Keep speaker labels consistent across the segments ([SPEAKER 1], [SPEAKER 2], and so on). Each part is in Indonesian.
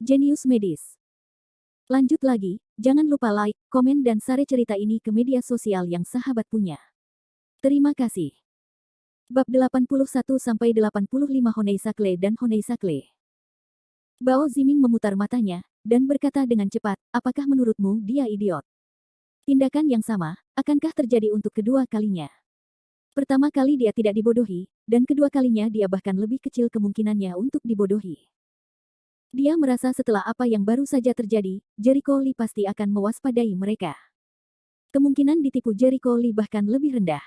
[SPEAKER 1] Jenius Medis. Lanjut lagi, jangan lupa like, komen dan share cerita ini ke media sosial yang sahabat punya. Terima kasih. Bab 81-85 Honey Sakle dan Honey Sakle. Bao Ziming memutar matanya, dan berkata dengan cepat, apakah menurutmu dia idiot? Tindakan yang sama, akankah terjadi untuk kedua kalinya? Pertama kali dia tidak dibodohi, dan kedua kalinya dia bahkan lebih kecil kemungkinannya untuk dibodohi. Dia merasa setelah apa yang baru saja terjadi, Jericho Lee pasti akan mewaspadai mereka. Kemungkinan ditipu Jericho Lee bahkan lebih rendah.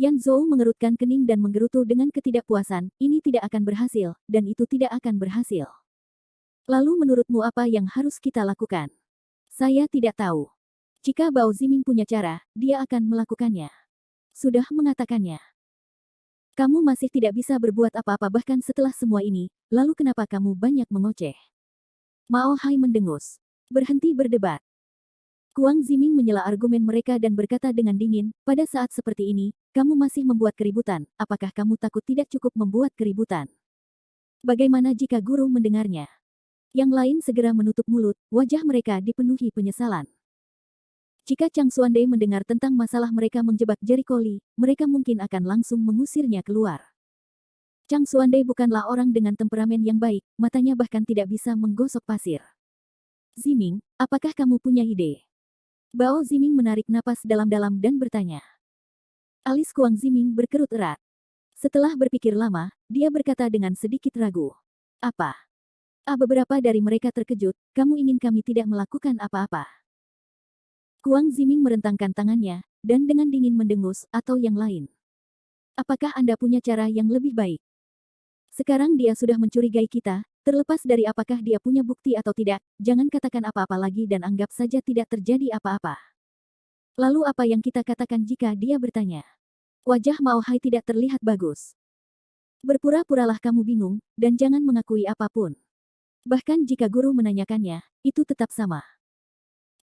[SPEAKER 1] Yan Zhou mengerutkan kening dan menggerutu dengan ketidakpuasan, ini tidak akan berhasil, dan itu tidak akan berhasil. Lalu menurutmu apa yang harus kita lakukan? Saya tidak tahu. Jika Bao Ziming punya cara, dia akan melakukannya. Sudah mengatakannya. Kamu masih tidak bisa berbuat apa-apa bahkan setelah semua ini, lalu kenapa kamu banyak mengoceh? Mao Hai mendengus. Berhenti berdebat. Kuang Ziming menyela argumen mereka dan berkata dengan dingin, pada saat seperti ini, kamu masih membuat keributan, apakah kamu takut tidak cukup membuat keributan? Bagaimana jika guru mendengarnya? Yang lain segera menutup mulut, wajah mereka dipenuhi penyesalan. Jika Chang Xuande mendengar tentang masalah mereka menjebak Jericho Lee, mereka mungkin akan langsung mengusirnya keluar. Chang Xuande bukanlah orang dengan temperamen yang baik, matanya bahkan tidak bisa menggosok pasir. Ziming, apakah kamu punya ide? Bao Ziming menarik napas dalam-dalam dan bertanya. Alis Kuang Ziming berkerut erat. Setelah berpikir lama, dia berkata dengan sedikit ragu. Apa? Beberapa dari mereka terkejut, kamu ingin kami tidak melakukan apa-apa. Kuang Ziming merentangkan tangannya, dan dengan dingin mendengus, atau yang lain. Apakah Anda punya cara yang lebih baik? Sekarang dia sudah mencurigai kita, terlepas dari apakah dia punya bukti atau tidak, jangan katakan apa-apa lagi dan anggap saja tidak terjadi apa-apa. Lalu apa yang kita katakan jika dia bertanya? Wajah Mao Hai tidak terlihat bagus. Berpura-puralah kamu bingung, dan jangan mengakui apapun. Bahkan jika guru menanyakannya, itu tetap sama.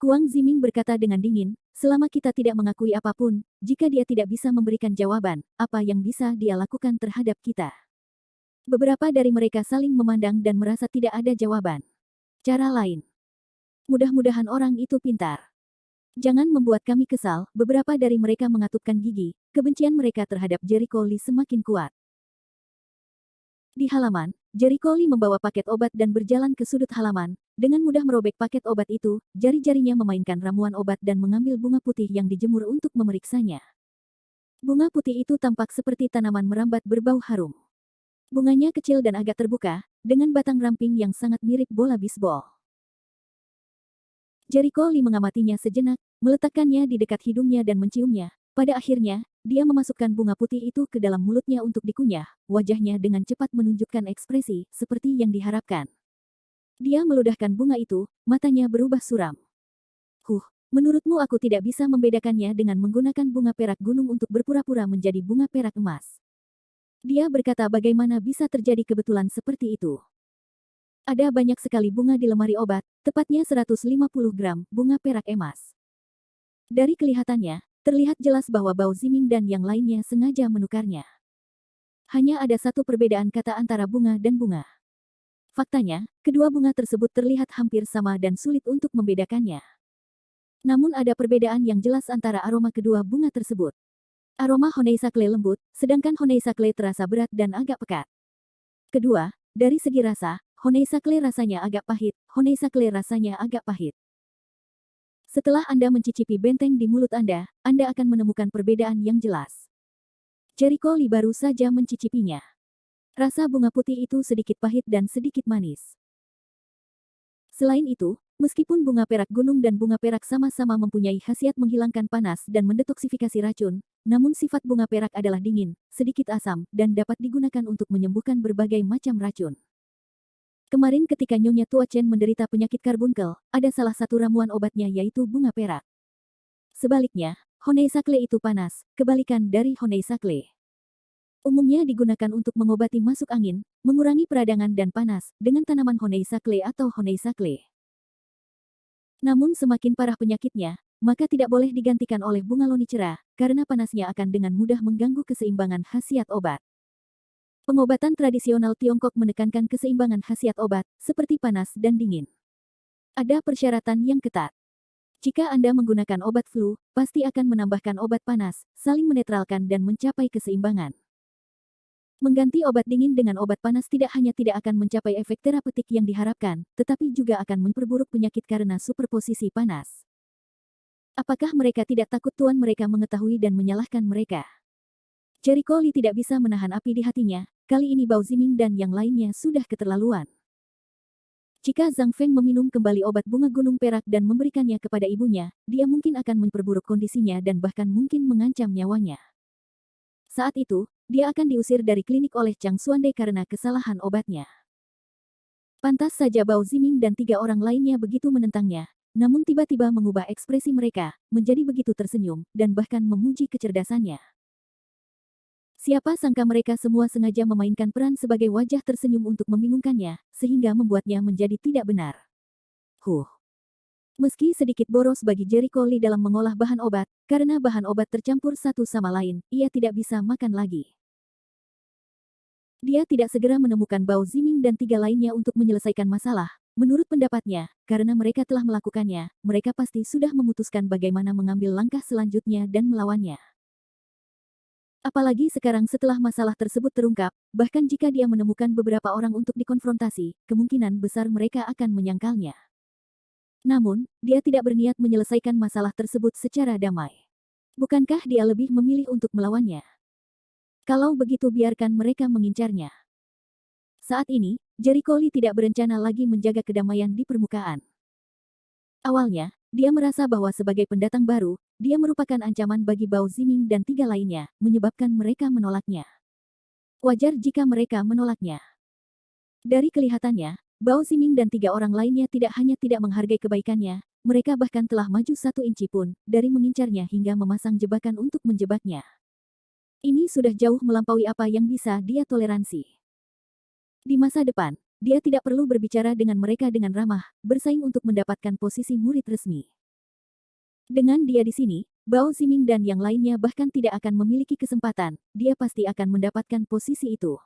[SPEAKER 1] Kuang Ziming berkata dengan dingin, selama kita tidak mengakui apapun, jika dia tidak bisa memberikan jawaban, apa yang bisa dia lakukan terhadap kita? Beberapa dari mereka saling memandang dan merasa tidak ada jawaban. Cara lain. Mudah-mudahan orang itu pintar. Jangan membuat kami kesal, beberapa dari mereka mengatupkan gigi, kebencian mereka terhadap Jericho Lee semakin kuat. Di halaman, Jericho Lee membawa paket obat dan berjalan ke sudut halaman. Dengan mudah merobek paket obat itu, jari-jarinya memainkan ramuan obat dan mengambil bunga putih yang dijemur untuk memeriksanya. Bunga putih itu tampak seperti tanaman merambat berbau harum. Bunganya kecil dan agak terbuka, dengan batang ramping yang sangat mirip bola bisbol. Jericho Lee mengamatinya sejenak, meletakkannya di dekat hidungnya dan menciumnya. Pada akhirnya, dia memasukkan bunga putih itu ke dalam mulutnya untuk dikunyah, wajahnya dengan cepat menunjukkan ekspresi, seperti yang diharapkan. Dia meludahkan bunga itu, matanya berubah suram. Menurutmu aku tidak bisa membedakannya dengan menggunakan bunga perak gunung untuk berpura-pura menjadi bunga perak emas. Dia berkata bagaimana bisa terjadi kebetulan seperti itu. Ada banyak sekali bunga di lemari obat, tepatnya 150 gram bunga perak emas. Dari kelihatannya, terlihat jelas bahwa Bao Ziming dan yang lainnya sengaja menukarnya. Hanya ada satu perbedaan kata antara bunga dan bunga. Faktanya, kedua bunga tersebut terlihat hampir sama dan sulit untuk membedakannya. Namun ada perbedaan yang jelas antara aroma kedua bunga tersebut. Aroma Honey Sakle lembut, sedangkan Honey Sakle terasa berat dan agak pekat. Kedua, dari segi rasa, Honey Sakle rasanya agak pahit, Honey Sakle rasanya agak pahit. Setelah Anda mencicipi benteng di mulut Anda akan menemukan perbedaan yang jelas. Jericho Lee baru saja mencicipinya. Rasa bunga putih itu sedikit pahit dan sedikit manis. Selain itu, meskipun bunga perak gunung dan bunga perak sama-sama mempunyai khasiat menghilangkan panas dan mendetoksifikasi racun, namun sifat bunga perak adalah dingin, sedikit asam, dan dapat digunakan untuk menyembuhkan berbagai macam racun. Kemarin ketika Nyonya Tua Chen menderita penyakit karbunkel, ada salah satu ramuan obatnya yaitu bunga perak. Sebaliknya, Honey Sakle itu panas, kebalikan dari Honey Sakle. Umumnya digunakan untuk mengobati masuk angin, mengurangi peradangan dan panas, dengan tanaman Honey Sakle atau Honey Sakle. Namun semakin parah penyakitnya, maka tidak boleh digantikan oleh bunga loni cerah, karena panasnya akan dengan mudah mengganggu keseimbangan khasiat obat. Pengobatan tradisional Tiongkok menekankan keseimbangan khasiat obat, seperti panas dan dingin. Ada persyaratan yang ketat. Jika Anda menggunakan obat flu, pasti akan menambahkan obat panas, saling menetralkan dan mencapai keseimbangan. Mengganti obat dingin dengan obat panas tidak hanya tidak akan mencapai efek terapeutik yang diharapkan, tetapi juga akan memperburuk penyakit karena superposisi panas. Apakah mereka tidak takut tuan mereka mengetahui dan menyalahkan mereka? Jericho Lee tidak bisa menahan api di hatinya, kali ini Bao Ziming dan yang lainnya sudah keterlaluan. Jika Zhang Feng meminum kembali obat bunga gunung perak dan memberikannya kepada ibunya, dia mungkin akan memperburuk kondisinya dan bahkan mungkin mengancam nyawanya. Saat itu, dia akan diusir dari klinik oleh Chang Xuande karena kesalahan obatnya. Pantas saja Bao Ziming dan 3 orang lainnya begitu menentangnya, namun tiba-tiba mengubah ekspresi mereka, menjadi begitu tersenyum, dan bahkan memuji kecerdasannya. Siapa sangka mereka semua sengaja memainkan peran sebagai wajah tersenyum untuk membingungkannya, sehingga membuatnya menjadi tidak benar. Meski sedikit boros bagi Jericho Lee dalam mengolah bahan obat, karena bahan obat tercampur satu sama lain, ia tidak bisa makan lagi. Dia tidak segera menemukan Bao Ziming dan 3 lainnya untuk menyelesaikan masalah. Menurut pendapatnya, karena mereka telah melakukannya, mereka pasti sudah memutuskan bagaimana mengambil langkah selanjutnya dan melawannya. Apalagi sekarang setelah masalah tersebut terungkap, bahkan jika dia menemukan beberapa orang untuk dikonfrontasi, kemungkinan besar mereka akan menyangkalnya. Namun, dia tidak berniat menyelesaikan masalah tersebut secara damai. Bukankah dia lebih memilih untuk melawannya? Kalau begitu biarkan mereka mengincarnya. Saat ini, Jericho Lee tidak berencana lagi menjaga kedamaian di permukaan. Awalnya, dia merasa bahwa sebagai pendatang baru, dia merupakan ancaman bagi Bao Ziming dan 3 lainnya, menyebabkan mereka menolaknya. Wajar jika mereka menolaknya. Dari kelihatannya, Bao Ziming dan 3 orang lainnya tidak hanya tidak menghargai kebaikannya, mereka bahkan telah maju 1 inci pun, dari mengincarnya hingga memasang jebakan untuk menjebaknya. Ini sudah jauh melampaui apa yang bisa dia toleransi. Di masa depan, dia tidak perlu berbicara dengan mereka dengan ramah, bersaing untuk mendapatkan posisi murid resmi. Dengan dia di sini, Bao Ziming dan yang lainnya bahkan tidak akan memiliki kesempatan, dia pasti akan mendapatkan posisi itu.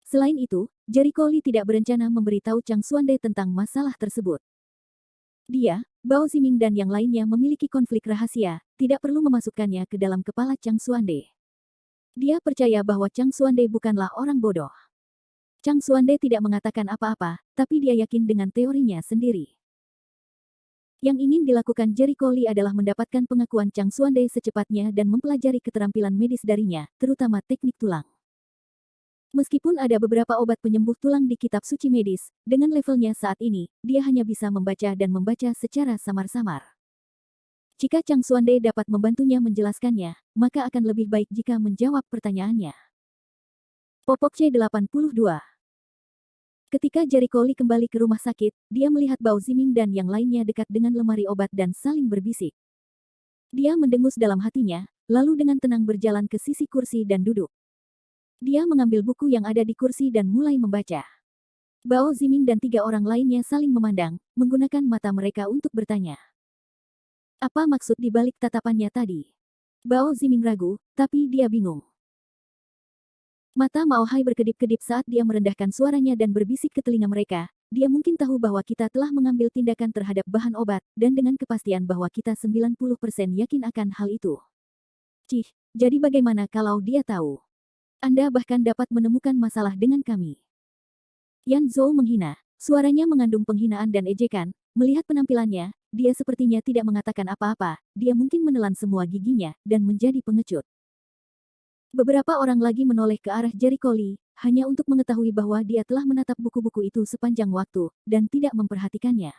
[SPEAKER 1] Selain itu, Jericho Lee tidak berencana memberitahu Chang Xuande tentang masalah tersebut. Dia, Bao Ziming dan yang lainnya memiliki konflik rahasia, tidak perlu memasukkannya ke dalam kepala Chang Xuande. Dia percaya bahwa Chang Xuande bukanlah orang bodoh. Chang Xuande tidak mengatakan apa-apa, tapi dia yakin dengan teorinya sendiri. Yang ingin dilakukan Jericho Lee adalah mendapatkan pengakuan Chang Xuande secepatnya dan mempelajari keterampilan medis darinya, terutama teknik tulang. Meskipun ada beberapa obat penyembuh tulang di kitab suci medis, dengan levelnya saat ini, dia hanya bisa membaca dan membaca secara samar-samar. Jika Chang Xuande dapat membantunya menjelaskannya, maka akan lebih baik jika menjawab pertanyaannya. Popok C82. Ketika Jericho Lee kembali ke rumah sakit, dia melihat Bao Ziming dan yang lainnya dekat dengan lemari obat dan saling berbisik. Dia mendengus dalam hatinya, lalu dengan tenang berjalan ke sisi kursi dan duduk. Dia mengambil buku yang ada di kursi dan mulai membaca. Bao Ziming dan 3 orang lainnya saling memandang, menggunakan mata mereka untuk bertanya. Apa maksud di balik tatapannya tadi? Bao Ziming ragu, tapi dia bingung. Mata Mao Hai berkedip-kedip saat dia merendahkan suaranya dan berbisik ke telinga mereka. Dia mungkin tahu bahwa kita telah mengambil tindakan terhadap bahan obat, dan dengan kepastian bahwa kita 90% yakin akan hal itu. Cih, jadi bagaimana kalau dia tahu? Anda bahkan dapat menemukan masalah dengan kami. Yan Zhou menghina, suaranya mengandung penghinaan dan ejekan. Melihat penampilannya, dia sepertinya tidak mengatakan apa-apa, dia mungkin menelan semua giginya, dan menjadi pengecut. Beberapa orang lagi menoleh ke arah Jericho Lee, hanya untuk mengetahui bahwa dia telah menatap buku-buku itu sepanjang waktu, dan tidak memperhatikannya.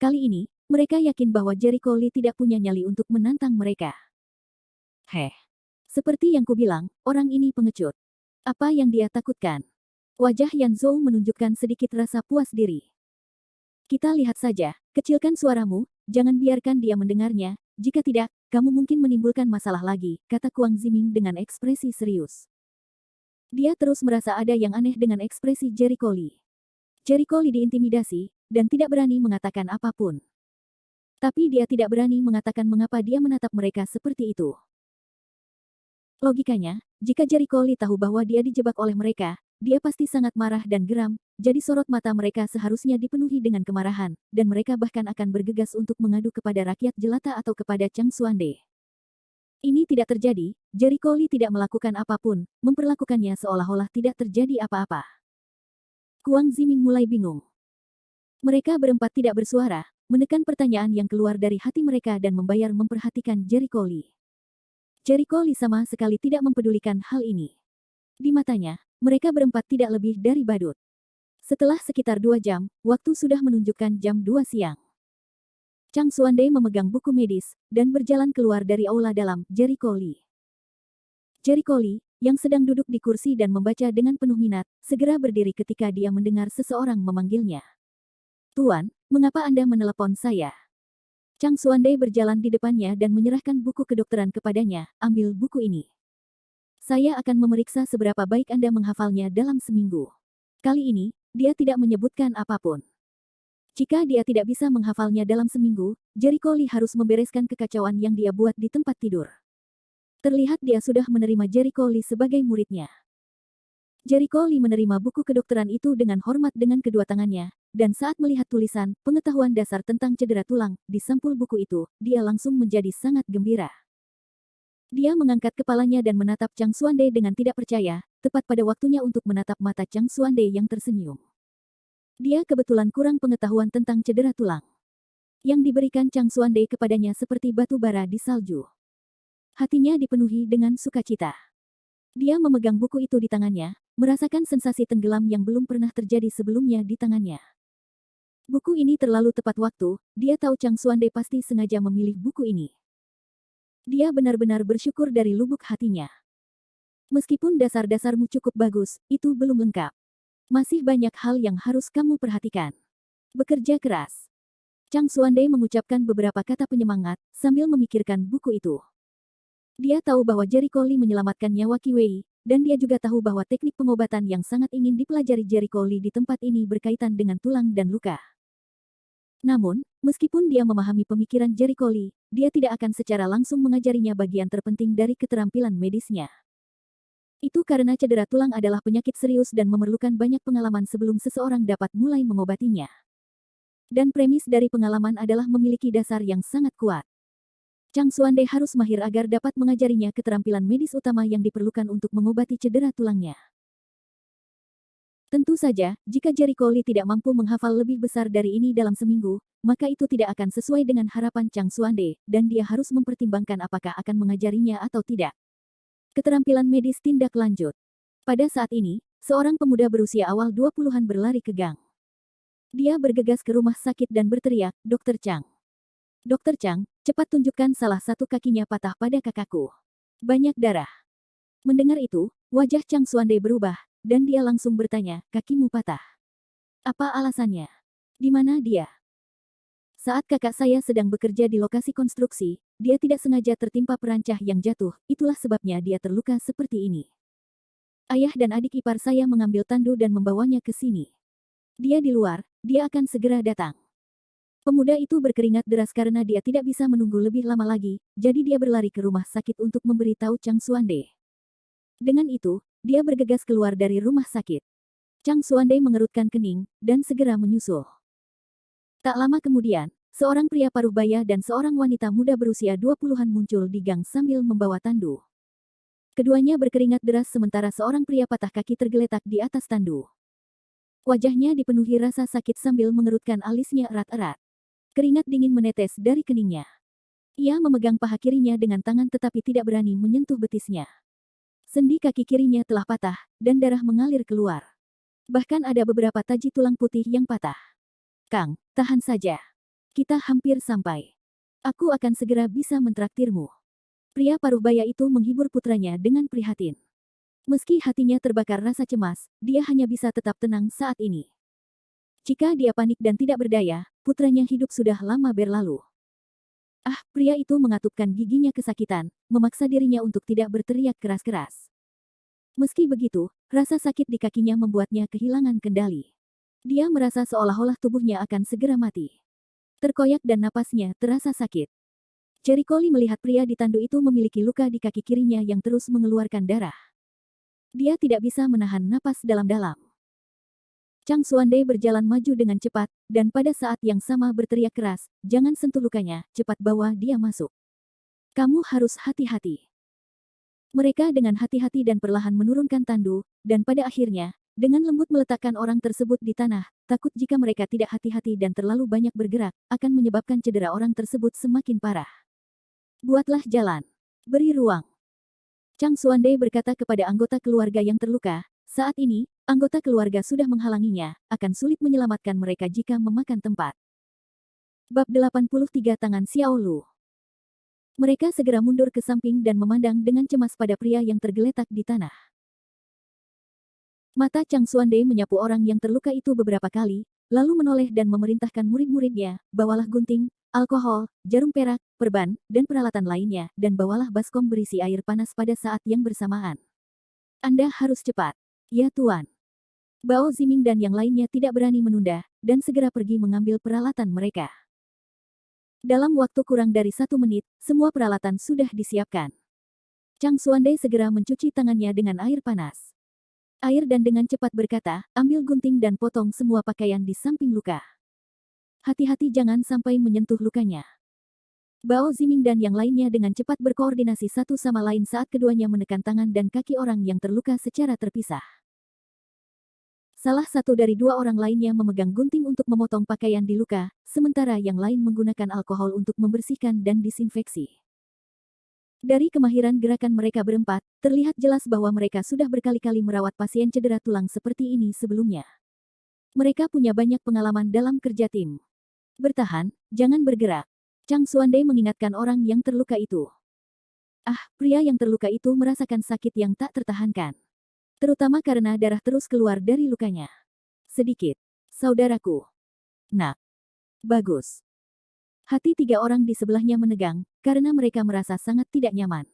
[SPEAKER 1] Kali ini, mereka yakin bahwa Jericho Lee tidak punya nyali untuk menantang mereka. Seperti yang kubilang, orang ini pengecut. Apa yang dia takutkan? Wajah Yan Zhou menunjukkan sedikit rasa puas diri. Kita lihat saja, kecilkan suaramu, jangan biarkan dia mendengarnya, jika tidak, kamu mungkin menimbulkan masalah lagi, kata Kuang Ziming dengan ekspresi serius. Dia terus merasa ada yang aneh dengan ekspresi Jericho Lee. Jericho Lee diintimidasi, dan tidak berani mengatakan apapun. Tapi dia tidak berani mengatakan mengapa dia menatap mereka seperti itu. Logikanya, jika Jericho Lee tahu bahwa dia dijebak oleh mereka, dia pasti sangat marah dan geram, jadi sorot mata mereka seharusnya dipenuhi dengan kemarahan, dan mereka bahkan akan bergegas untuk mengadu kepada rakyat jelata atau kepada Chang Xuande. Ini tidak terjadi, Jericho Lee tidak melakukan apapun, memperlakukannya seolah-olah tidak terjadi apa-apa. Kuang Ziming mulai bingung. Mereka berempat tidak bersuara, menekan pertanyaan yang keluar dari hati mereka dan membayar memperhatikan Jericho Lee. Jericho Lee sama sekali tidak mempedulikan hal ini. Di matanya, mereka berempat tidak lebih dari badut. Setelah sekitar 2 jam, waktu sudah menunjukkan jam 2 siang. Chang Xuande memegang buku medis, dan berjalan keluar dari aula dalam Jericho Lee. Jericho Lee, yang sedang duduk di kursi dan membaca dengan penuh minat, segera berdiri ketika dia mendengar seseorang memanggilnya. Tuan, mengapa Anda menelepon saya? Chang Xuande berjalan di depannya dan menyerahkan buku kedokteran kepadanya, ambil buku ini. Saya akan memeriksa seberapa baik Anda menghafalnya dalam seminggu. Kali ini, dia tidak menyebutkan apapun. Jika dia tidak bisa menghafalnya dalam seminggu, Jericho Lee harus membereskan kekacauan yang dia buat di tempat tidur. Terlihat dia sudah menerima Jericho Lee sebagai muridnya. Jericho Lee menerima buku kedokteran itu dengan hormat dengan kedua tangannya, dan saat melihat tulisan, pengetahuan dasar tentang cedera tulang, di sampul buku itu, dia langsung menjadi sangat gembira. Dia mengangkat kepalanya dan menatap Chang Xuande dengan tidak percaya, tepat pada waktunya untuk menatap mata Chang Xuande yang tersenyum. Dia kebetulan kurang pengetahuan tentang cedera tulang. Yang diberikan Chang Xuande kepadanya seperti batu bara di salju. Hatinya dipenuhi dengan sukacita. Dia memegang buku itu di tangannya, merasakan sensasi tenggelam yang belum pernah terjadi sebelumnya di tangannya. Buku ini terlalu tepat waktu, dia tahu Chang Xuande pasti sengaja memilih buku ini. Dia benar-benar bersyukur dari lubuk hatinya. Meskipun dasar-dasarmu cukup bagus, itu belum lengkap. Masih banyak hal yang harus kamu perhatikan. Bekerja keras. Chang Xuande mengucapkan beberapa kata penyemangat, sambil memikirkan buku itu. Dia tahu bahwa Jericho Lee menyelamatkan nyawa Qi Wei, dan dia juga tahu bahwa teknik pengobatan yang sangat ingin dipelajari Jericho Lee di tempat ini berkaitan dengan tulang dan luka. Namun, meskipun dia memahami pemikiran Jericho Lee, dia tidak akan secara langsung mengajarinya bagian terpenting dari keterampilan medisnya. Itu karena cedera tulang adalah penyakit serius dan memerlukan banyak pengalaman sebelum seseorang dapat mulai mengobatinya. Dan premis dari pengalaman adalah memiliki dasar yang sangat kuat. Chang Xuande harus mahir agar dapat mengajarinya keterampilan medis utama yang diperlukan untuk mengobati cedera tulangnya. Tentu saja, jika Jericho Lee tidak mampu menghafal lebih besar dari ini dalam seminggu, maka itu tidak akan sesuai dengan harapan Chang Xuande, dan dia harus mempertimbangkan apakah akan mengajarinya atau tidak. Keterampilan medis tindak lanjut. Pada saat ini, seorang pemuda berusia awal 20-an berlari ke gang. Dia bergegas ke rumah sakit dan berteriak, Dr. Chang. Dr. Chang, cepat tunjukkan salah satu kakinya patah pada kakakku. Banyak darah. Mendengar itu, wajah Chang Xuande berubah, dan dia langsung bertanya, kakimu patah. Apa alasannya? Di mana dia? Saat kakak saya sedang bekerja di lokasi konstruksi, dia tidak sengaja tertimpa perancah yang jatuh, itulah sebabnya dia terluka seperti ini. Ayah dan adik ipar saya mengambil tandu dan membawanya ke sini. Dia di luar, dia akan segera datang. Pemuda itu berkeringat deras karena dia tidak bisa menunggu lebih lama lagi, jadi dia berlari ke rumah sakit untuk memberitahu Chang Xuande. Dengan itu, dia bergegas keluar dari rumah sakit. Chang Xuande mengerutkan kening, dan segera menyusul. Tak lama kemudian, seorang pria paruh baya dan seorang wanita muda berusia 20-an muncul di gang sambil membawa tandu. Keduanya berkeringat deras sementara seorang pria patah kaki tergeletak di atas tandu. Wajahnya dipenuhi rasa sakit sambil mengerutkan alisnya erat-erat. Keringat dingin menetes dari keningnya. Ia memegang paha kirinya dengan tangan tetapi tidak berani menyentuh betisnya. Sendi kaki kirinya telah patah, dan darah mengalir keluar. Bahkan ada beberapa taji tulang putih yang patah. Kang, tahan saja. Kita hampir sampai. Aku akan segera bisa mentraktirmu. Pria paruh baya itu menghibur putranya dengan prihatin. Meski hatinya terbakar rasa cemas, dia hanya bisa tetap tenang saat ini. Jika dia panik dan tidak berdaya, putranya hidup sudah lama berlalu. Ah, pria itu mengatupkan giginya kesakitan, memaksa dirinya untuk tidak berteriak keras-keras. Meski begitu, rasa sakit di kakinya membuatnya kehilangan kendali. Dia merasa seolah-olah tubuhnya akan segera mati. Terkoyak dan napasnya terasa sakit. Jericho Lee melihat pria di tandu itu memiliki luka di kaki kirinya yang terus mengeluarkan darah. Dia tidak bisa menahan napas dalam-dalam. Chang Xuande berjalan maju dengan cepat, dan pada saat yang sama berteriak keras, "Jangan sentuh lukanya, cepat bawa dia masuk. Kamu harus hati-hati." Mereka dengan hati-hati dan perlahan menurunkan tandu, dan pada akhirnya, dengan lembut meletakkan orang tersebut di tanah, takut jika mereka tidak hati-hati dan terlalu banyak bergerak, akan menyebabkan cedera orang tersebut semakin parah. "Buatlah jalan. Beri ruang." Chang Xuande berkata kepada anggota keluarga yang terluka, saat ini, anggota keluarga sudah menghalanginya, akan sulit menyelamatkan mereka jika memakan tempat. Bab 83 Tangan Xiao Lu. Mereka segera mundur ke samping dan memandang dengan cemas pada pria yang tergeletak di tanah. Mata Chang Xuande menyapu orang yang terluka itu beberapa kali, lalu menoleh dan memerintahkan murid-muridnya, bawalah gunting, alkohol, jarum perak, perban, dan peralatan lainnya, dan bawalah baskom berisi air panas pada saat yang bersamaan. Anda harus cepat. Ya Tuan. Bao Ziming dan yang lainnya tidak berani menunda, dan segera pergi mengambil peralatan mereka. Dalam waktu kurang dari 1 menit, semua peralatan sudah disiapkan. Chang Xuande segera mencuci tangannya dengan air panas. Air dan dengan cepat berkata, ambil gunting dan potong semua pakaian di samping luka. Hati-hati jangan sampai menyentuh lukanya. Bao Ziming dan yang lainnya dengan cepat berkoordinasi satu sama lain saat keduanya menekan tangan dan kaki orang yang terluka secara terpisah. Salah satu dari dua orang lainnya memegang gunting untuk memotong pakaian di luka, sementara yang lain menggunakan alkohol untuk membersihkan dan disinfeksi. Dari kemahiran gerakan mereka berempat, terlihat jelas bahwa mereka sudah berkali-kali merawat pasien cedera tulang seperti ini sebelumnya. Mereka punya banyak pengalaman dalam kerja tim. Bertahan, jangan bergerak. Chang Xuande mengingatkan orang yang terluka itu. Pria yang terluka itu merasakan sakit yang tak tertahankan. Terutama karena darah terus keluar dari lukanya. Sedikit. Saudaraku. Nak. Bagus. Hati tiga orang di sebelahnya menegang, karena mereka merasa sangat tidak nyaman.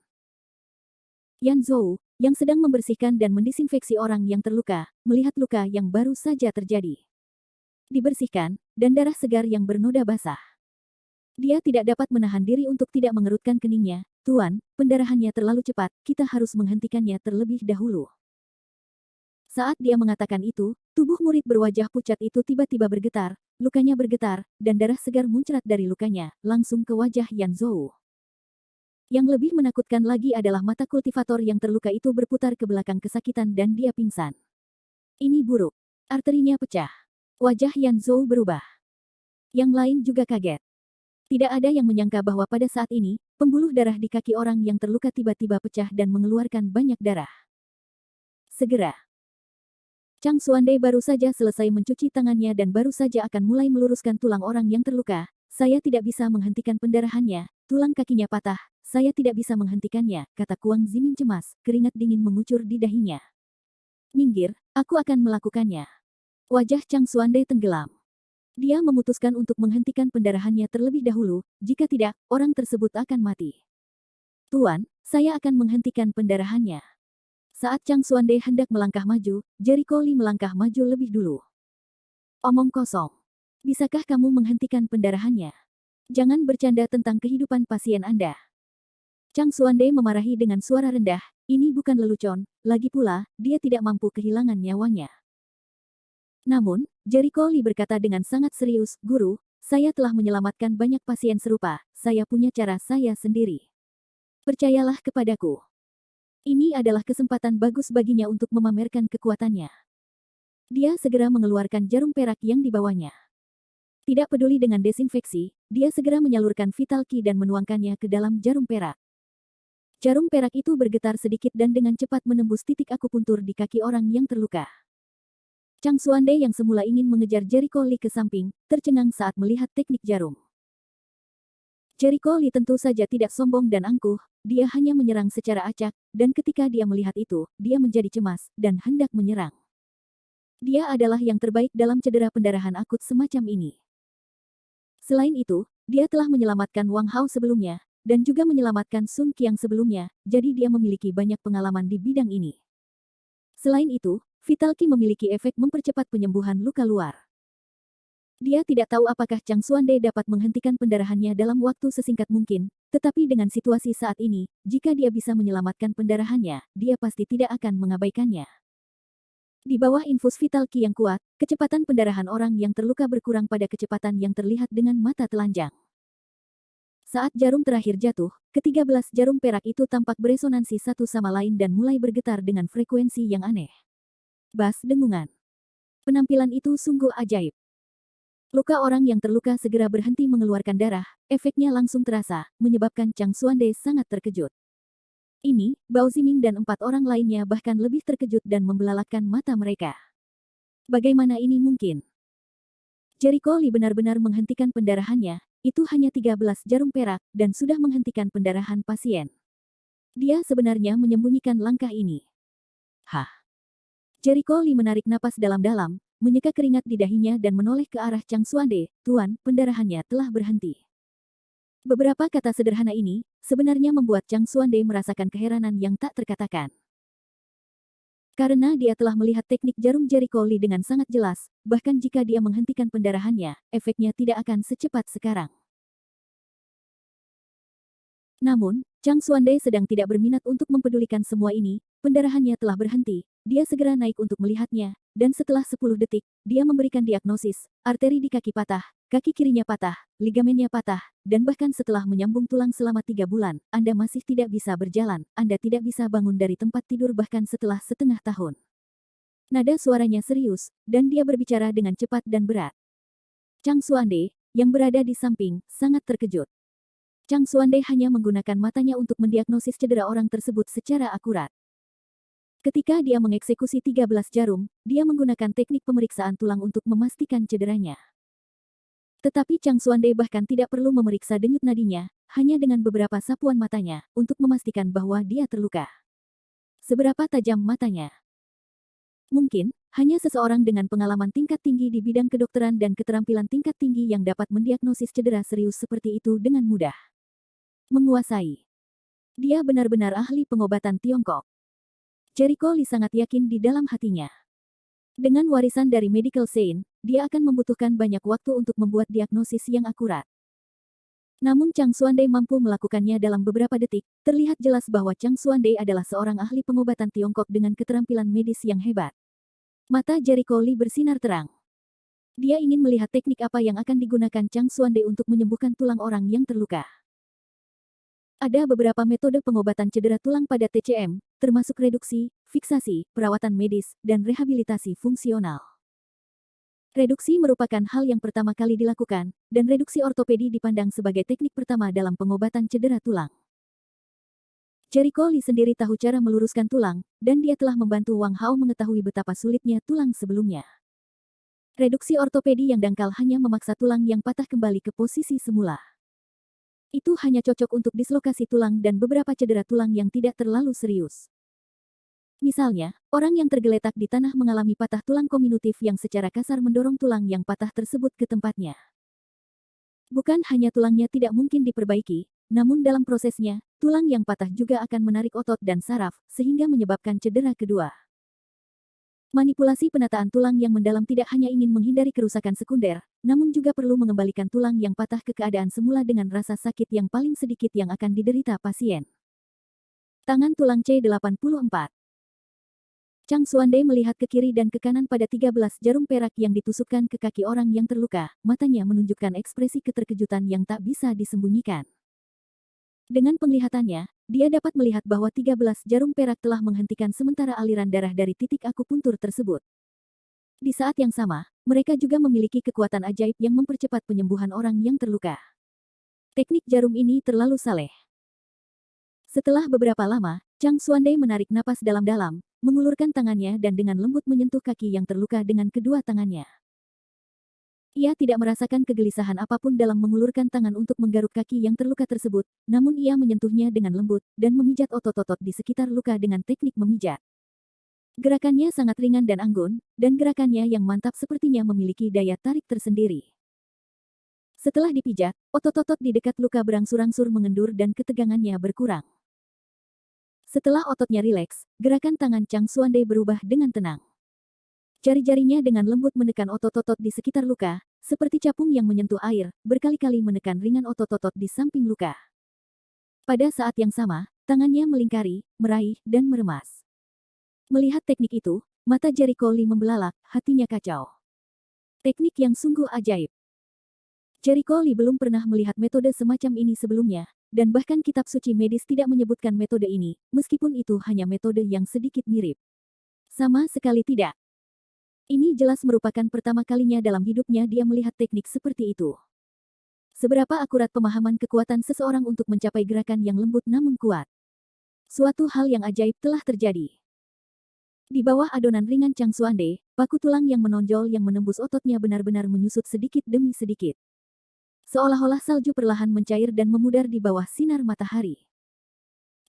[SPEAKER 1] Yan Zhou, yang sedang membersihkan dan mendisinfeksi orang yang terluka, melihat luka yang baru saja terjadi. Dibersihkan, dan darah segar yang bernoda basah. Dia tidak dapat menahan diri untuk tidak mengerutkan keningnya. Tuan, pendarahannya terlalu cepat, kita harus menghentikannya terlebih dahulu. Saat dia mengatakan itu, tubuh murid berwajah pucat itu tiba-tiba bergetar, lukanya bergetar, dan darah segar muncrat dari lukanya, langsung ke wajah Yan Zhou. Yang lebih menakutkan lagi adalah mata kultivator yang terluka itu berputar ke belakang kesakitan dan dia pingsan. Ini buruk. Arterinya pecah. Wajah Yan Zhou berubah. Yang lain juga kaget. Tidak ada yang menyangka bahwa pada saat ini, pembuluh darah di kaki orang yang terluka tiba-tiba pecah dan mengeluarkan banyak darah. Segera. Chang Xuande baru saja selesai mencuci tangannya dan baru saja akan mulai meluruskan tulang orang yang terluka. Saya tidak bisa menghentikan pendarahannya, tulang kakinya patah, saya tidak bisa menghentikannya, kata Kuang Zimin cemas, keringat dingin mengucur di dahinya. Minggir, aku akan melakukannya. Wajah Chang Xuande tenggelam. Dia memutuskan untuk menghentikan pendarahannya terlebih dahulu, jika tidak, orang tersebut akan mati. Tuan, saya akan menghentikan pendarahannya. Saat Chang Xuande hendak melangkah maju, Jericho Lee melangkah maju lebih dulu. Omong kosong. Bisakah kamu menghentikan pendarahannya? Jangan bercanda tentang kehidupan pasien Anda. Chang Xuande memarahi dengan suara rendah, ini bukan lelucon, lagi pula, dia tidak mampu kehilangan nyawanya. Namun, Jericho Lee berkata dengan sangat serius, Guru, saya telah menyelamatkan banyak pasien serupa, saya punya cara saya sendiri. Percayalah kepadaku. Ini adalah kesempatan bagus baginya untuk memamerkan kekuatannya. Dia segera mengeluarkan jarum perak yang dibawanya. Tidak peduli dengan desinfeksi, dia segera menyalurkan vital ki dan menuangkannya ke dalam jarum perak. Jarum perak itu bergetar sedikit dan dengan cepat menembus titik akupuntur di kaki orang yang terluka. Chang Xuande yang semula ingin mengejar Jericho Lee ke samping, tercengang saat melihat teknik jarum. Jericho Lee tentu saja tidak sombong dan angkuh, dia hanya menyerang secara acak, dan ketika dia melihat itu, dia menjadi cemas, dan hendak menyerang. Dia adalah yang terbaik dalam cedera pendarahan akut semacam ini. Selain itu, dia telah menyelamatkan Wang Hao sebelumnya, dan juga menyelamatkan Sun Qiang sebelumnya, jadi dia memiliki banyak pengalaman di bidang ini. Selain itu, vital ki memiliki efek mempercepat penyembuhan luka luar. Dia tidak tahu apakah Chang Xuande dapat menghentikan pendarahannya dalam waktu sesingkat mungkin, tetapi dengan situasi saat ini, jika dia bisa menyelamatkan pendarahannya, dia pasti tidak akan mengabaikannya. Di bawah infus vital Qi yang kuat, kecepatan pendarahan orang yang terluka berkurang pada kecepatan yang terlihat dengan mata telanjang. Saat jarum terakhir jatuh, ke-13 jarum perak itu tampak beresonansi satu sama lain dan mulai bergetar dengan frekuensi yang aneh. Bas dengungan. Penampilan itu sungguh ajaib. Luka orang yang terluka segera berhenti mengeluarkan darah, efeknya langsung terasa, menyebabkan Chang Xuande sangat terkejut. Ini, Bao Ziming dan 4 orang lainnya bahkan lebih terkejut dan membelalakan mata mereka. Bagaimana ini mungkin? Jericho Lee benar-benar menghentikan pendarahannya, itu hanya 13 jarum perak, dan sudah menghentikan pendarahan pasien. Dia sebenarnya menyembunyikan langkah ini. Hah? Jericho Lee menarik napas dalam-dalam, menyeka keringat di dahinya dan menoleh ke arah Chang Xuande, "Tuan, pendarahannya telah berhenti." Beberapa kata sederhana ini, sebenarnya membuat Chang Xuande merasakan keheranan yang tak terkatakan. Karena dia telah melihat teknik jarum Jericho Lee dengan sangat jelas, bahkan jika dia menghentikan pendarahannya, efeknya tidak akan secepat sekarang. Namun, Chang Xuande sedang tidak berminat untuk mempedulikan semua ini, pendarahannya telah berhenti, dia segera naik untuk melihatnya, dan setelah 10 detik, dia memberikan diagnosis, arteri di kaki patah, kaki kirinya patah, ligamennya patah, dan bahkan setelah menyambung tulang selama 3 bulan, Anda masih tidak bisa berjalan, Anda tidak bisa bangun dari tempat tidur bahkan setelah setengah tahun. Nada suaranya serius, dan dia berbicara dengan cepat dan berat. Chang Xuande, yang berada di samping, sangat terkejut. Chang Xuande hanya menggunakan matanya untuk mendiagnosis cedera orang tersebut secara akurat. Ketika dia mengeksekusi 13 jarum, dia menggunakan teknik pemeriksaan tulang untuk memastikan cederanya. Tetapi Chang Xuande bahkan tidak perlu memeriksa denyut nadinya, hanya dengan beberapa sapuan matanya, untuk memastikan bahwa dia terluka. Seberapa tajam matanya? Mungkin, hanya seseorang dengan pengalaman tingkat tinggi di bidang kedokteran dan keterampilan tingkat tinggi yang dapat mendiagnosis cedera serius seperti itu dengan mudah. Menguasai. Dia benar-benar ahli pengobatan Tiongkok. Jericho Lee sangat yakin di dalam hatinya. Dengan warisan dari Medical Saint, dia akan membutuhkan banyak waktu untuk membuat diagnosis yang akurat. Namun Chang Xuande mampu melakukannya dalam beberapa detik, terlihat jelas bahwa Chang Xuande adalah seorang ahli pengobatan Tiongkok dengan keterampilan medis yang hebat. Mata Jericho Lee bersinar terang. Dia ingin melihat teknik apa yang akan digunakan Chang Xuande untuk menyembuhkan tulang orang yang terluka. Ada beberapa metode pengobatan cedera tulang pada TCM, termasuk reduksi, fiksasi, perawatan medis, dan rehabilitasi fungsional. Reduksi merupakan hal yang pertama kali dilakukan, dan reduksi ortopedi dipandang sebagai teknik pertama dalam pengobatan cedera tulang. Jericho Lee sendiri tahu cara meluruskan tulang, dan dia telah membantu Wang Hao mengetahui betapa sulitnya tulang sebelumnya. Reduksi ortopedi yang dangkal hanya memaksa tulang yang patah kembali ke posisi semula. Itu hanya cocok untuk dislokasi tulang dan beberapa cedera tulang yang tidak terlalu serius. Misalnya, orang yang tergeletak di tanah mengalami patah tulang kominutif yang secara kasar mendorong tulang yang patah tersebut ke tempatnya. Bukan hanya tulangnya tidak mungkin diperbaiki, namun dalam prosesnya, tulang yang patah juga akan menarik otot dan saraf, sehingga menyebabkan cedera kedua. Manipulasi penataan tulang yang mendalam tidak hanya ingin menghindari kerusakan sekunder, namun juga perlu mengembalikan tulang yang patah ke keadaan semula dengan rasa sakit yang paling sedikit yang akan diderita pasien. Tangan tulang C84. Chang Xuande melihat ke kiri dan ke kanan pada 13 jarum perak yang ditusukkan ke kaki orang yang terluka, matanya menunjukkan ekspresi keterkejutan yang tak bisa disembunyikan. Dengan penglihatannya, dia dapat melihat bahwa 13 jarum perak telah menghentikan sementara aliran darah dari titik akupuntur tersebut. Di saat yang sama, mereka juga memiliki kekuatan ajaib yang mempercepat penyembuhan orang yang terluka. Teknik jarum ini terlalu saleh. Setelah beberapa lama, Chang Xuande menarik napas dalam-dalam, mengulurkan tangannya dan dengan lembut menyentuh kaki yang terluka dengan kedua tangannya. Ia tidak merasakan kegelisahan apapun dalam mengulurkan tangan untuk menggaruk kaki yang terluka tersebut, namun ia menyentuhnya dengan lembut, dan memijat otot-otot di sekitar luka dengan teknik memijat. Gerakannya sangat ringan dan anggun, dan gerakannya yang mantap sepertinya memiliki daya tarik tersendiri. Setelah dipijat, otot-otot di dekat luka berangsur-angsur mengendur dan ketegangannya berkurang. Setelah ototnya rileks, gerakan tangan Chang Xuande berubah dengan tenang. Jari-jarinya dengan lembut menekan otot-otot di sekitar luka, seperti capung yang menyentuh air, berkali-kali menekan ringan otot-otot di samping luka. Pada saat yang sama, tangannya melingkari, meraih, dan meremas. Melihat teknik itu, mata Jericho Lee membelalak, hatinya kacau. Teknik yang sungguh ajaib. Jericho Lee belum pernah melihat metode semacam ini sebelumnya, dan bahkan kitab suci medis tidak menyebutkan metode ini, meskipun itu hanya metode yang sedikit mirip. Sama sekali tidak. Ini jelas merupakan pertama kalinya dalam hidupnya dia melihat teknik seperti itu. Seberapa akurat pemahaman kekuatan seseorang untuk mencapai gerakan yang lembut namun kuat. Suatu hal yang ajaib telah terjadi. Di bawah adonan ringan Chang Xuande, paku tulang yang menonjol yang menembus ototnya benar-benar menyusut sedikit demi sedikit. Seolah-olah salju perlahan mencair dan memudar di bawah sinar matahari.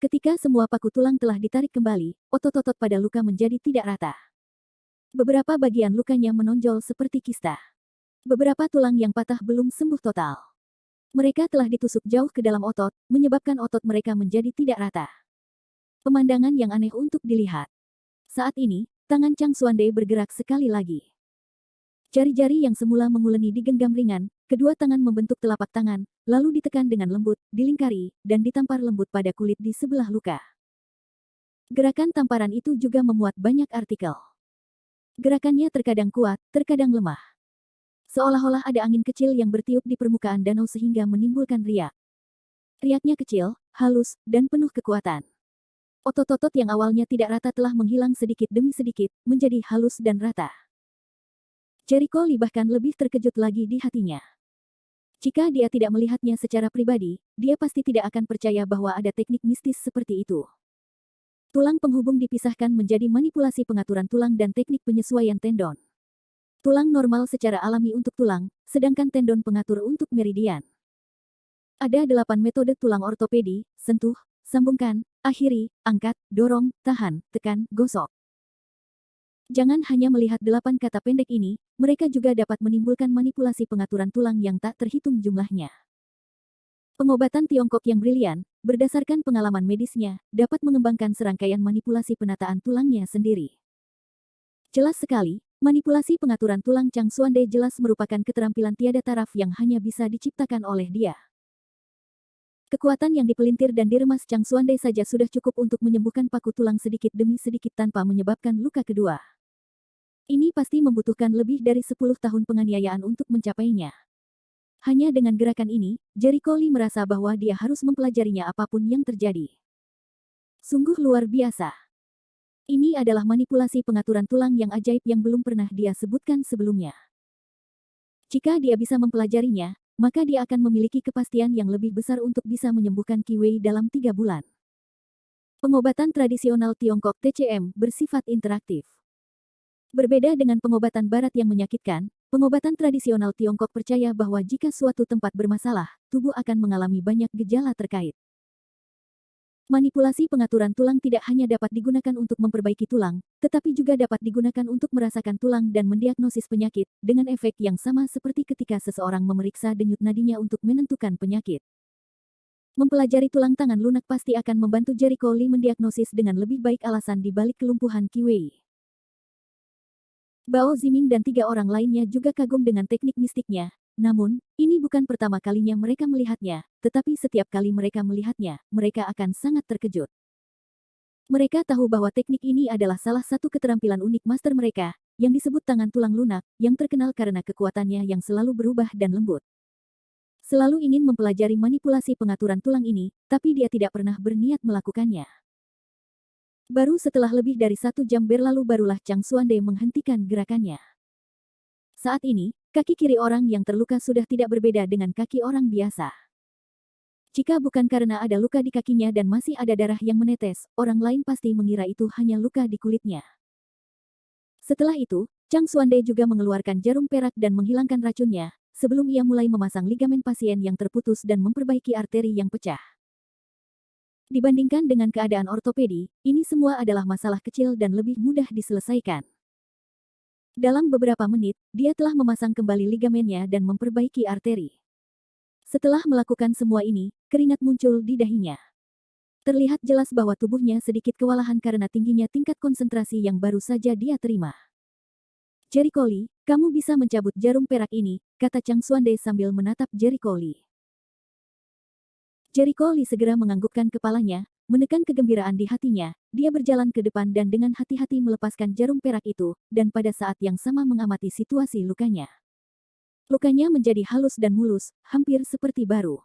[SPEAKER 1] Ketika semua paku tulang telah ditarik kembali, otot-otot pada luka menjadi tidak rata. Beberapa bagian lukanya menonjol seperti kista. Beberapa tulang yang patah belum sembuh total. Mereka telah ditusuk jauh ke dalam otot, menyebabkan otot mereka menjadi tidak rata. Pemandangan yang aneh untuk dilihat. Saat ini, tangan Chang Xuande bergerak sekali lagi. Jari-jari yang semula menguleni digenggam ringan, kedua tangan membentuk telapak tangan, lalu ditekan dengan lembut, dilingkari, dan ditampar lembut pada kulit di sebelah luka. Gerakan tamparan itu juga memuat banyak artikel. Gerakannya terkadang kuat, terkadang lemah. Seolah-olah ada angin kecil yang bertiup di permukaan danau sehingga menimbulkan riak. Riaknya kecil, halus, dan penuh kekuatan. Otot-otot yang awalnya tidak rata telah menghilang sedikit demi sedikit, menjadi halus dan rata. Jericho Lee bahkan lebih terkejut lagi di hatinya. Jika dia tidak melihatnya secara pribadi, dia pasti tidak akan percaya bahwa ada teknik mistis seperti itu. Tulang penghubung dipisahkan menjadi manipulasi pengaturan tulang dan teknik penyesuaian tendon. Tulang normal secara alami untuk tulang, sedangkan tendon pengatur untuk meridian. Ada 8 metode tulang ortopedi: sentuh, sambungkan, akhiri, angkat, dorong, tahan, tekan, gosok. Jangan hanya melihat 8 kata pendek ini, mereka juga dapat menimbulkan manipulasi pengaturan tulang yang tak terhitung jumlahnya. Pengobatan Tiongkok yang brilian, berdasarkan pengalaman medisnya, dapat mengembangkan serangkaian manipulasi penataan tulangnya sendiri. Jelas sekali, manipulasi pengaturan tulang Chang Xuande jelas merupakan keterampilan tiada taraf yang hanya bisa diciptakan oleh dia. Kekuatan yang dipelintir dan diremas Chang Xuande saja sudah cukup untuk menyembuhkan paku tulang sedikit demi sedikit tanpa menyebabkan luka kedua. Ini pasti membutuhkan lebih dari 10 tahun penganiayaan untuk mencapainya. Hanya dengan gerakan ini, Jericho Lee merasa bahwa dia harus mempelajarinya apapun yang terjadi. Sungguh luar biasa. Ini adalah manipulasi pengaturan tulang yang ajaib yang belum pernah dia sebutkan sebelumnya. Jika dia bisa mempelajarinya, maka dia akan memiliki kepastian yang lebih besar untuk bisa menyembuhkan Qi Wei dalam 3 bulan. Pengobatan tradisional Tiongkok TCM bersifat interaktif. Berbeda dengan pengobatan barat yang menyakitkan, pengobatan tradisional Tiongkok percaya bahwa jika suatu tempat bermasalah, tubuh akan mengalami banyak gejala terkait. Manipulasi pengaturan tulang tidak hanya dapat digunakan untuk memperbaiki tulang, tetapi juga dapat digunakan untuk merasakan tulang dan mendiagnosis penyakit, dengan efek yang sama seperti ketika seseorang memeriksa denyut nadinya untuk menentukan penyakit. Mempelajari tulang tangan lunak pasti akan membantu Jericho Lee mendiagnosis dengan lebih baik alasan di balik kelumpuhan Qi Wei. Bao Ziming dan 3 orang lainnya juga kagum dengan teknik mistiknya, namun, ini bukan pertama kalinya mereka melihatnya, tetapi setiap kali mereka melihatnya, mereka akan sangat terkejut. Mereka tahu bahwa teknik ini adalah salah satu keterampilan unik master mereka, yang disebut tangan tulang lunak, yang terkenal karena kekuatannya yang selalu berubah dan lembut. Selalu ingin mempelajari manipulasi pengaturan tulang ini, tapi dia tidak pernah berniat melakukannya. Baru setelah lebih dari 1 jam berlalu barulah Chang Xuande menghentikan gerakannya. Saat ini, kaki kiri orang yang terluka sudah tidak berbeda dengan kaki orang biasa. Jika bukan karena ada luka di kakinya dan masih ada darah yang menetes, orang lain pasti mengira itu hanya luka di kulitnya. Setelah itu, Chang Xuande juga mengeluarkan jarum perak dan menghilangkan racunnya, sebelum ia mulai memasang ligamen pasien yang terputus dan memperbaiki arteri yang pecah. Dibandingkan dengan keadaan ortopedi, ini semua adalah masalah kecil dan lebih mudah diselesaikan. Dalam beberapa menit, dia telah memasang kembali ligamennya dan memperbaiki arteri. Setelah melakukan semua ini, keringat muncul di dahinya. Terlihat jelas bahwa tubuhnya sedikit kewalahan karena tingginya tingkat konsentrasi yang baru saja dia terima. Jericho Lee, kamu bisa mencabut jarum perak ini, kata Chang Xuande sambil menatap Jericho Lee. Jericho Lee segera menganggukkan kepalanya, menekan kegembiraan di hatinya, dia berjalan ke depan dan dengan hati-hati melepaskan jarum perak itu, dan pada saat yang sama mengamati situasi lukanya. Lukanya menjadi halus dan mulus, hampir seperti baru.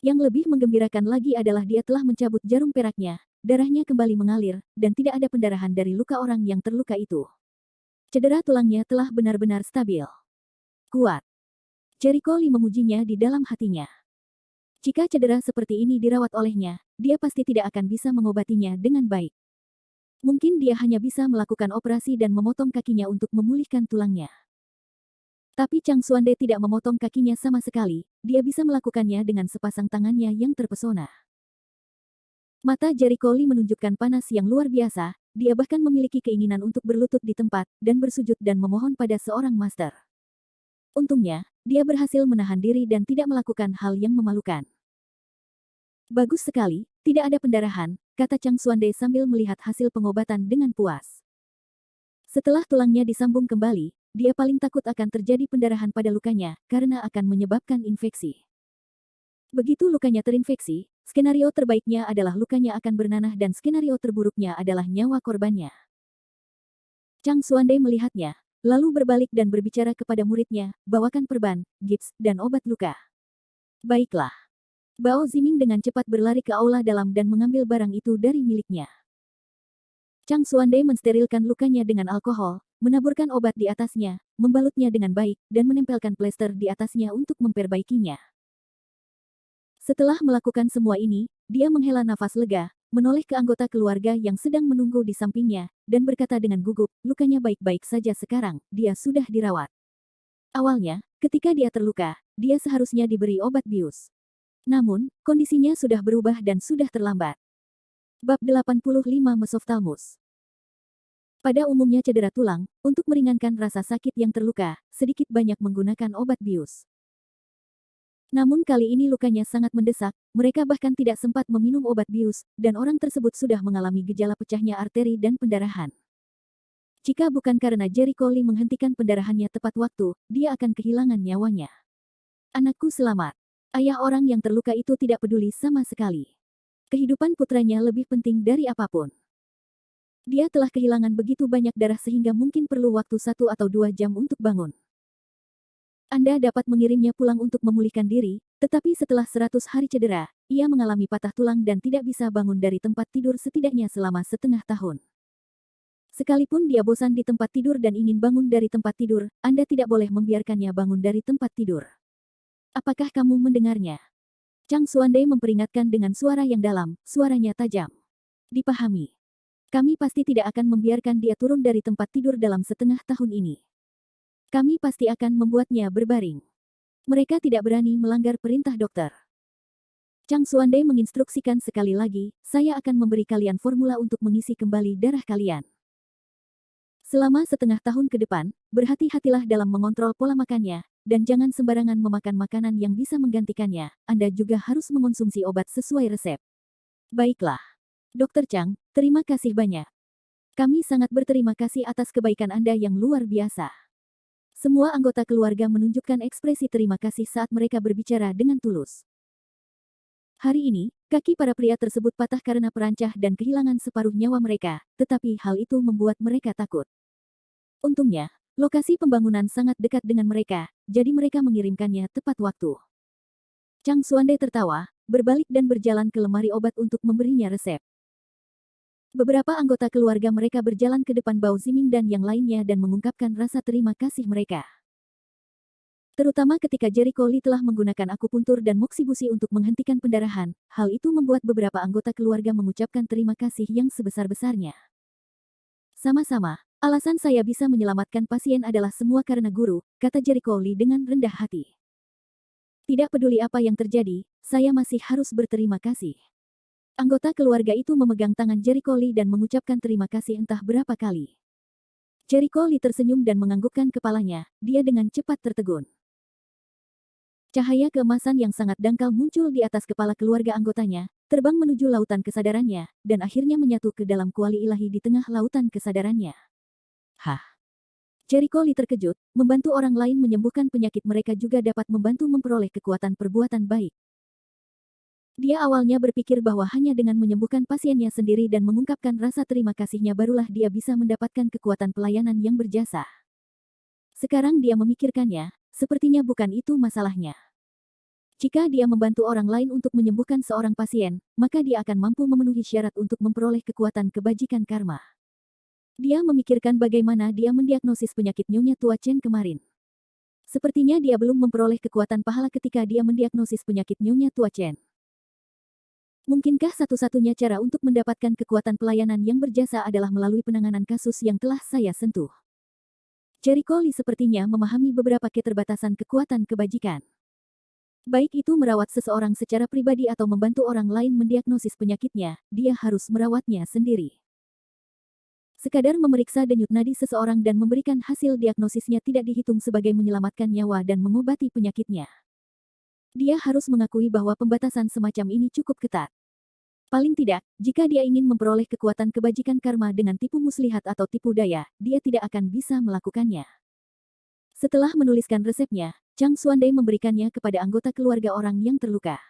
[SPEAKER 1] Yang lebih menggembirakan lagi adalah dia telah mencabut jarum peraknya, darahnya kembali mengalir, dan tidak ada pendarahan dari luka orang yang terluka itu. Cedera tulangnya telah benar-benar stabil. Kuat. Jericho Lee memujinya di dalam hatinya. Jika cedera seperti ini dirawat olehnya, dia pasti tidak akan bisa mengobatinya dengan baik. Mungkin dia hanya bisa melakukan operasi dan memotong kakinya untuk memulihkan tulangnya. Tapi Chang Xuande tidak memotong kakinya sama sekali, dia bisa melakukannya dengan sepasang tangannya yang terpesona. Mata Jericho Lee menunjukkan panas yang luar biasa, dia bahkan memiliki keinginan untuk berlutut di tempat, dan bersujud dan memohon pada seorang master. Untungnya, dia berhasil menahan diri dan tidak melakukan hal yang memalukan. Bagus sekali, tidak ada pendarahan, kata Chang Xuande sambil melihat hasil pengobatan dengan puas. Setelah tulangnya disambung kembali, dia paling takut akan terjadi pendarahan pada lukanya, karena akan menyebabkan infeksi. Begitu lukanya terinfeksi, skenario terbaiknya adalah lukanya akan bernanah dan skenario terburuknya adalah nyawa korbannya. Chang Xuande melihatnya, lalu berbalik dan berbicara kepada muridnya, bawakan perban, gips, dan obat luka. Baiklah. Bao Ziming dengan cepat berlari ke aula dalam dan mengambil barang itu dari miliknya. Chang Xuande mensterilkan lukanya dengan alkohol, menaburkan obat di atasnya, membalutnya dengan baik, dan menempelkan plester di atasnya untuk memperbaikinya. Setelah melakukan semua ini, dia menghela nafas lega, menoleh ke anggota keluarga yang sedang menunggu di sampingnya, dan berkata dengan gugup, lukanya baik-baik saja sekarang, dia sudah dirawat. Awalnya, ketika dia terluka, dia seharusnya diberi obat bius. Namun, kondisinya sudah berubah dan sudah terlambat. Bab 85 Mesophthalmus. Pada umumnya cedera tulang, untuk meringankan rasa sakit yang terluka, sedikit banyak menggunakan obat bius. Namun kali ini lukanya sangat mendesak, mereka bahkan tidak sempat meminum obat bius, dan orang tersebut sudah mengalami gejala pecahnya arteri dan pendarahan. Jika bukan karena Jericho Lee menghentikan pendarahannya tepat waktu, dia akan kehilangan nyawanya. Anakku selamat. Ayah orang yang terluka itu tidak peduli sama sekali. Kehidupan putranya lebih penting dari apapun. Dia telah kehilangan begitu banyak darah sehingga mungkin perlu waktu 1 atau 2 jam untuk bangun. Anda dapat mengirimnya pulang untuk memulihkan diri, tetapi setelah 100 hari cedera, ia mengalami patah tulang dan tidak bisa bangun dari tempat tidur setidaknya selama setengah tahun. Sekalipun dia bosan di tempat tidur dan ingin bangun dari tempat tidur, Anda tidak boleh membiarkannya bangun dari tempat tidur. Apakah kamu mendengarnya? Chang Xuande memperingatkan dengan suara yang dalam, suaranya tajam. Dipahami. Kami pasti tidak akan membiarkan dia turun dari tempat tidur dalam setengah tahun ini. Kami pasti akan membuatnya berbaring. Mereka tidak berani melanggar perintah dokter. Chang Xuande menginstruksikan sekali lagi, saya akan memberi kalian formula untuk mengisi kembali darah kalian. Selama setengah tahun ke depan, berhati-hatilah dalam mengontrol pola makannya, dan jangan sembarangan memakan makanan yang bisa menggantikannya. Anda juga harus mengonsumsi obat sesuai resep. Baiklah. Dr. Chang, terima kasih banyak. Kami sangat berterima kasih atas kebaikan Anda yang luar biasa. Semua anggota keluarga menunjukkan ekspresi terima kasih saat mereka berbicara dengan tulus. Hari ini, kaki para pria tersebut patah karena perancah dan kehilangan separuh nyawa mereka, tetapi hal itu membuat mereka takut. Untungnya, lokasi pembangunan sangat dekat dengan mereka, jadi mereka mengirimkannya tepat waktu. Chang Xuande tertawa, berbalik dan berjalan ke lemari obat untuk memberinya resep. Beberapa anggota keluarga mereka berjalan ke depan Bao Ziming dan yang lainnya dan mengungkapkan rasa terima kasih mereka. Terutama ketika Jericho Lee telah menggunakan akupuntur dan moksibusi untuk menghentikan pendarahan, hal itu membuat beberapa anggota keluarga mengucapkan terima kasih yang sebesar-besarnya. Sama-sama. Alasan saya bisa menyelamatkan pasien adalah semua karena guru, kata Jericho Lee dengan rendah hati. Tidak peduli apa yang terjadi, saya masih harus berterima kasih. Anggota keluarga itu memegang tangan Jericho Lee dan mengucapkan terima kasih entah berapa kali. Jericho Lee tersenyum dan menganggukkan kepalanya, dia dengan cepat tertegun. Cahaya keemasan yang sangat dangkal muncul di atas kepala keluarga anggotanya, terbang menuju lautan kesadarannya, dan akhirnya menyatu ke dalam kuali ilahi di tengah lautan kesadarannya. Hah! Jericho Lee terkejut, membantu orang lain menyembuhkan penyakit mereka juga dapat membantu memperoleh kekuatan perbuatan baik. Dia awalnya berpikir bahwa hanya dengan menyembuhkan pasiennya sendiri dan mengungkapkan rasa terima kasihnya barulah dia bisa mendapatkan kekuatan pelayanan yang berjasa. Sekarang dia memikirkannya, sepertinya bukan itu masalahnya. Jika dia membantu orang lain untuk menyembuhkan seorang pasien, maka dia akan mampu memenuhi syarat untuk memperoleh kekuatan kebajikan karma. Dia memikirkan bagaimana dia mendiagnosis penyakit Nyonya Tua Chen kemarin. Sepertinya dia belum memperoleh kekuatan pahala ketika dia mendiagnosis penyakit Nyonya Tua Chen. Mungkinkah satu-satunya cara untuk mendapatkan kekuatan pelayanan yang berjasa adalah melalui penanganan kasus yang telah saya sentuh? Jericho Lee sepertinya memahami beberapa keterbatasan kekuatan kebajikan. Baik itu merawat seseorang secara pribadi atau membantu orang lain mendiagnosis penyakitnya, dia harus merawatnya sendiri. Sekadar memeriksa denyut nadi seseorang dan memberikan hasil diagnosisnya tidak dihitung sebagai menyelamatkan nyawa dan mengobati penyakitnya. Dia harus mengakui bahwa pembatasan semacam ini cukup ketat. Paling tidak, jika dia ingin memperoleh kekuatan kebajikan karma dengan tipu muslihat atau tipu daya, dia tidak akan bisa melakukannya. Setelah menuliskan resepnya, Chang Xuande memberikannya kepada anggota keluarga orang yang terluka.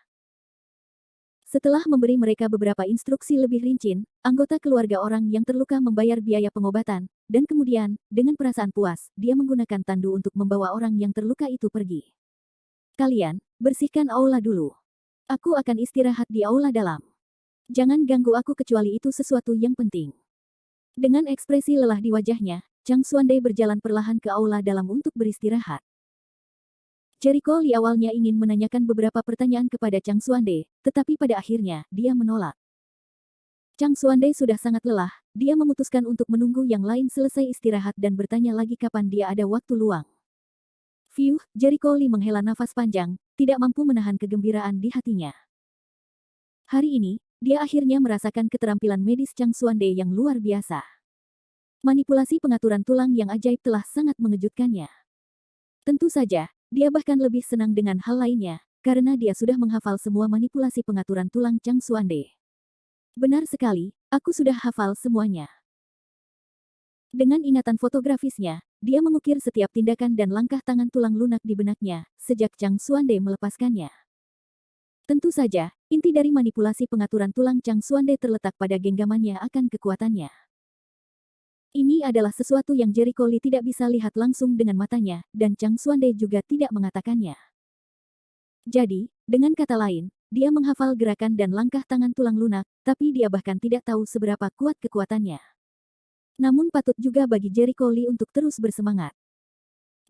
[SPEAKER 1] Setelah memberi mereka beberapa instruksi lebih rinci, anggota keluarga orang yang terluka membayar biaya pengobatan, dan kemudian, dengan perasaan puas, dia menggunakan tandu untuk membawa orang yang terluka itu pergi. Kalian, bersihkan aula dulu. Aku akan istirahat di aula dalam. Jangan ganggu aku kecuali itu sesuatu yang penting. Dengan ekspresi lelah di wajahnya, Chang Xuande berjalan perlahan ke aula dalam untuk beristirahat. Jericho Lee awalnya ingin menanyakan beberapa pertanyaan kepada Chang Xuande, tetapi pada akhirnya, dia menolak. Chang Xuande sudah sangat lelah, dia memutuskan untuk menunggu yang lain selesai istirahat dan bertanya lagi kapan dia ada waktu luang. Fiuh, Jericho Lee menghela nafas panjang, tidak mampu menahan kegembiraan di hatinya. Hari ini, dia akhirnya merasakan keterampilan medis Chang Xuande yang luar biasa. Manipulasi pengaturan tulang yang ajaib telah sangat mengejutkannya. Tentu saja, dia bahkan lebih senang dengan hal lainnya, karena dia sudah menghafal semua manipulasi pengaturan tulang Chang Xuande. Benar sekali, aku sudah hafal semuanya. Dengan ingatan fotografisnya, dia mengukir setiap tindakan dan langkah tangan tulang lunak di benaknya, sejak Chang Xuande melepaskannya. Tentu saja, inti dari manipulasi pengaturan tulang Chang Xuande terletak pada genggamannya akan kekuatannya. Ini adalah sesuatu yang Jericho Lee tidak bisa lihat langsung dengan matanya, dan Chang Xuande juga tidak mengatakannya. Jadi, dengan kata lain, dia menghafal gerakan dan langkah tangan tulang lunak, tapi dia bahkan tidak tahu seberapa kuat kekuatannya. Namun patut juga bagi Jericho Lee untuk terus bersemangat.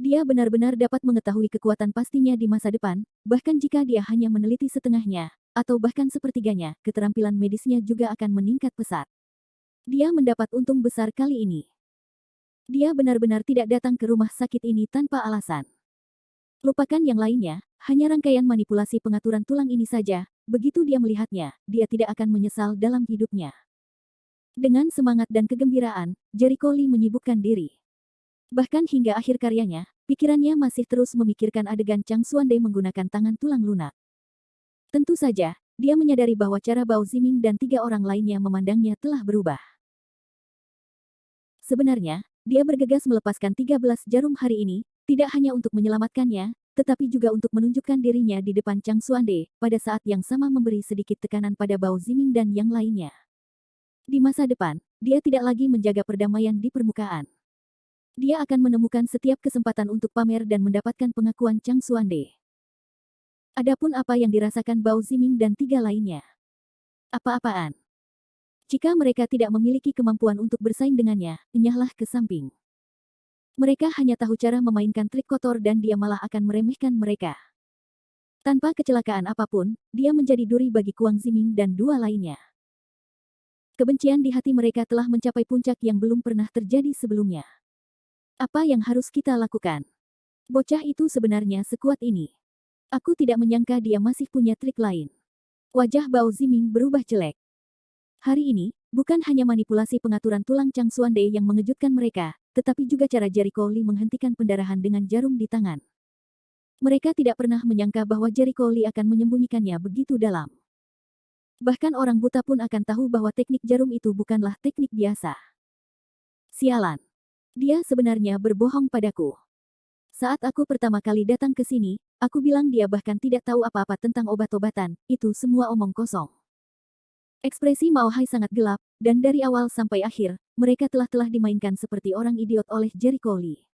[SPEAKER 1] Dia benar-benar dapat mengetahui kekuatan pastinya di masa depan, bahkan jika dia hanya meneliti setengahnya, atau bahkan sepertiganya, keterampilan medisnya juga akan meningkat pesat. Dia mendapat untung besar kali ini. Dia benar-benar tidak datang ke rumah sakit ini tanpa alasan. Lupakan yang lainnya, hanya rangkaian manipulasi pengaturan tulang ini saja, begitu dia melihatnya, dia tidak akan menyesal dalam hidupnya. Dengan semangat dan kegembiraan, Jericho Lee menyibukkan diri. Bahkan hingga akhir karyanya, pikirannya masih terus memikirkan adegan Chang Xuande menggunakan tangan tulang lunak. Tentu saja, dia menyadari bahwa cara Bao Ziming dan 3 orang lainnya memandangnya telah berubah. Sebenarnya, dia bergegas melepaskan 13 jarum hari ini, tidak hanya untuk menyelamatkannya, tetapi juga untuk menunjukkan dirinya di depan Chang Xuande, pada saat yang sama memberi sedikit tekanan pada Bao Ziming dan yang lainnya. Di masa depan, dia tidak lagi menjaga perdamaian di permukaan. Dia akan menemukan setiap kesempatan untuk pamer dan mendapatkan pengakuan Chang Xuande. Adapun apa yang dirasakan Bao Ziming dan 3 lainnya. Apa-apaan. Jika mereka tidak memiliki kemampuan untuk bersaing dengannya, enyahlah ke samping. Mereka hanya tahu cara memainkan trik kotor dan dia malah akan meremehkan mereka. Tanpa kecelakaan apapun, dia menjadi duri bagi Kuang Ziming dan 2 lainnya. Kebencian di hati mereka telah mencapai puncak yang belum pernah terjadi sebelumnya. Apa yang harus kita lakukan? Bocah itu sebenarnya sekuat ini. Aku tidak menyangka dia masih punya trik lain. Wajah Bao Ziming berubah jelek. Hari ini, bukan hanya manipulasi pengaturan tulang Chang Xuande yang mengejutkan mereka, tetapi juga cara Jericho Lee menghentikan pendarahan dengan jarum di tangan. Mereka tidak pernah menyangka bahwa Jericho Lee akan menyembunyikannya begitu dalam. Bahkan orang buta pun akan tahu bahwa teknik jarum itu bukanlah teknik biasa. Sialan. Dia sebenarnya berbohong padaku. Saat aku pertama kali datang ke sini, aku bilang dia bahkan tidak tahu apa-apa tentang obat-obatan, itu semua omong kosong. Ekspresi Mao Hai sangat gelap, dan dari awal sampai akhir, mereka telah dimainkan seperti orang idiot oleh Jericho Lee.